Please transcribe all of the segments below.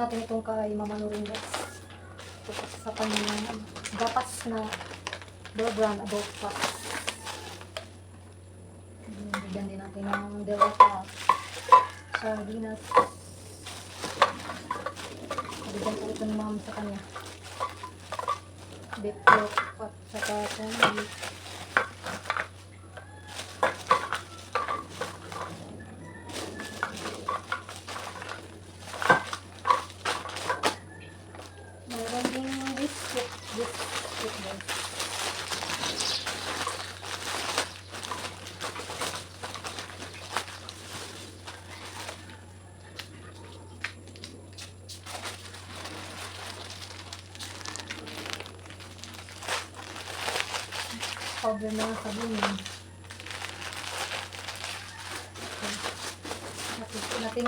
natin itong kay Mama Nuring guys. Sa kanyang gapas na Bear Brand adult pack. Bigyan din natin ng delata sardinas. Bigyan ko ito ni Mama sa kanya. Beef pork at saka beef. Meron din biscuit guys. Powder na sabon. Natin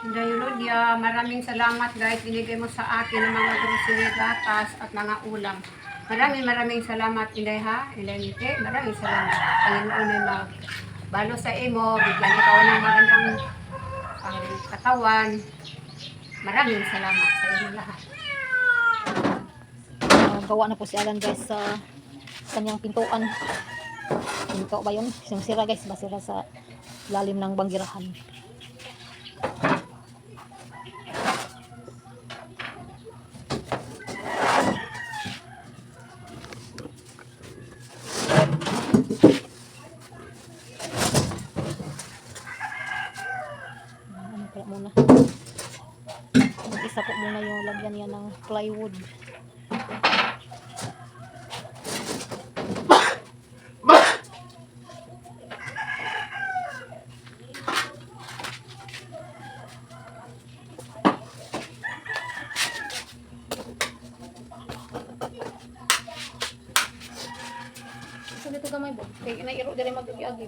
Dayolodia, maraming salamat guys. Binigay mo sa akin ng mga grocery, gatas at mga ulam. Maraming salamat, Inday ha. Inday Nite, maraming salamat. Panginoon ay magbalo sa imo. Bigyan ikaw ng magandang katawan. Maraming salamat sa inyo lahat. gawa na po si Alan guys sa kanyang pintuan. Pinto ba yun? Yung sira guys, basira sa lalim ng banggirahan. Ano kaya muna? Mag-isa po muna yung lagyan niya ng plywood. So dito gamay po. Kaya nairo diri mag-agi.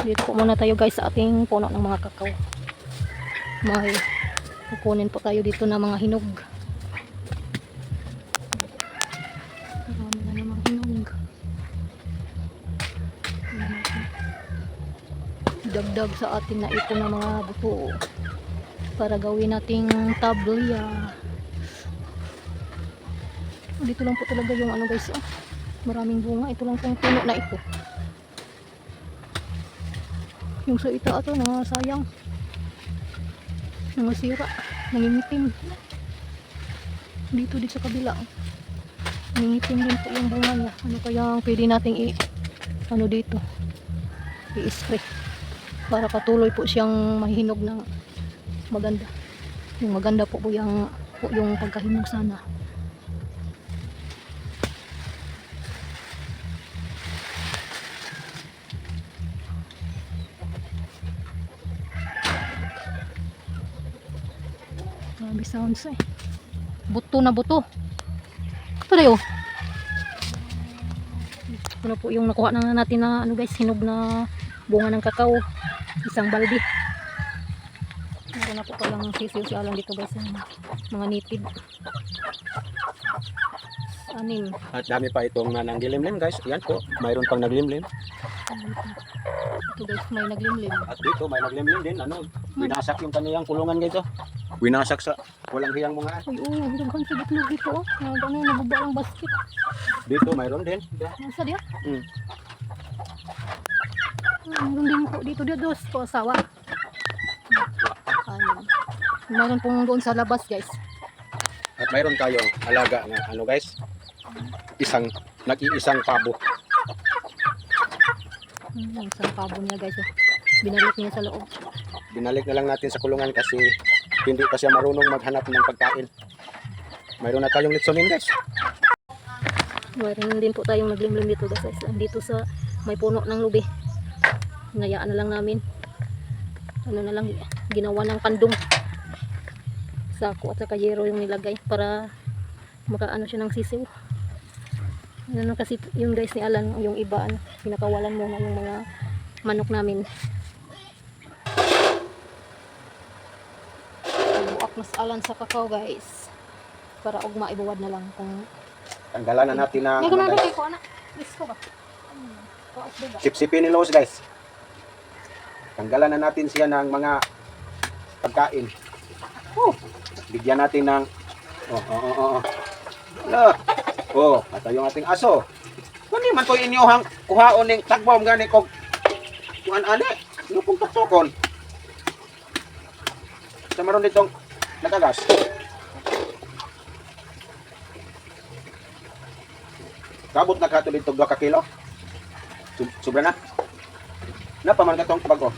Dito po muna tayo guys sa ating puno ng mga kakao. May kukunin po tayo dito na mga hinog. Marami na namang hinog. Dagdag sa atin na ito ng mga buto para gawin nating tablya. Dito lang po talaga yung ano guys, oh. Maraming bunga. Ito lang pong puno na ito. Yung sa itaas sayang, nangasira, nangingitim. Dito sa kabila, nangingitim din po yung bunga niya. Ano kaya ang pwede nating ano dito, i-spray para patuloy po siyang mahihinog ng maganda. Yung maganda po yung pagkahinog sana. Grabe sounds eh. Buto na buto. Ito na yun. Ito na po yung nakuha na natin na ano guys, hinog na bunga ng kakao. Isang balde. Meron na po palang sisiw-sialang dito guys. Mga nitid. 6. At dami pa itong nananggilimlim guys. Yan po, mayroon pang naglimlim. Ito guys, may naglimlim. At dito may naglimlim din. Ano, winasak yung kaniyang kulungan dito. Winasak sa walang hiyang mga. Ay, hanggang sa bitlog dito oh. Nababa ang basket. Dito mayroon din. Nasa diya? Hmm. Mayroon din po dito dos po asawa. Ayun. Mayroon pong doon sa labas guys. At mayroon tayong alaga na ano guys. Nag-iisang pabo. Isang pabo niya guys oh. Binalik niya sa loob. Binalik na lang natin sa kulungan kasi hindi pa siya marunong maghanap ng pagkain. Mayroon na tayong litsonin guys. Mayroon din po tayong naglimlim dito guys. Dito sa may puno ng lubi. Ngayaan na lang namin. Ano na lang ginawa ng kandong. Sako at saka yero yung nilagay para makaano siya ng sisiw. Ano kasi yung guys ni Alan, yung iba pinakawalan muna yung mga manok namin. Buak mas Alan sa kakao guys. Para og maibuwad na lang kung Tanggalan na natin na may ganahan kay ko anak. Risko ba? sipsipin ni Los guys. Tanggalan na natin siya ng mga pagkain. Bigyan natin ng ito yung ating aso. Kani man to inyohang kuhaon ning tagbom gani kog kuan ani, yung pong tuksokon. Sa maron ditong nakagas. Kabot na kato dito 2 ka kilo. Sobra na. Napaman ka tong bago.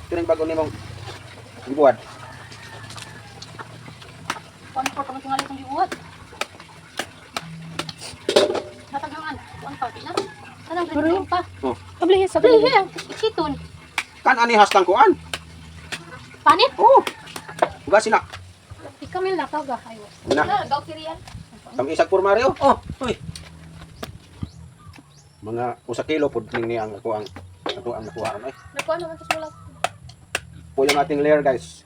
Ito yung bago nimong gibuhat. Kuan pa kung tingali kong gibuhat. Nataghangan. Kuan pa na. Kanang ganoon pa. Kablihe sa blihe. Ikiton. Kan ani hastang kuan. Panit? Uga sila. Ikamil na kaga ayo. Na. Gaw kiriyan. Tam isag por Mario. Uy. Mga 1 kilo pud ni ang nakuha ay. Nakuha naman sa sulat. Po yung ating layer guys.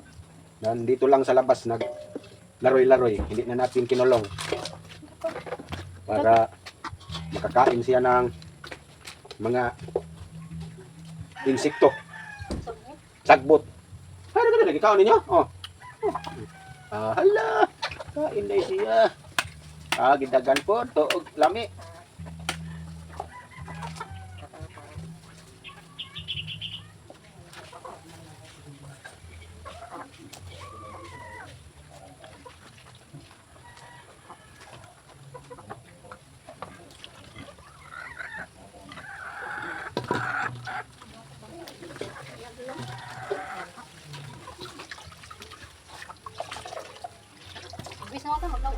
Nandito lang sa labas nag laroy-laroy. Hindi na natin kinulong. Para makakain siya ng mga insekto. Sagbot. Ay, nagkita lagi kaon ninyo. Hala. Kain na siya. Gidagan po. Tuog lami. Bis na ata maglaw.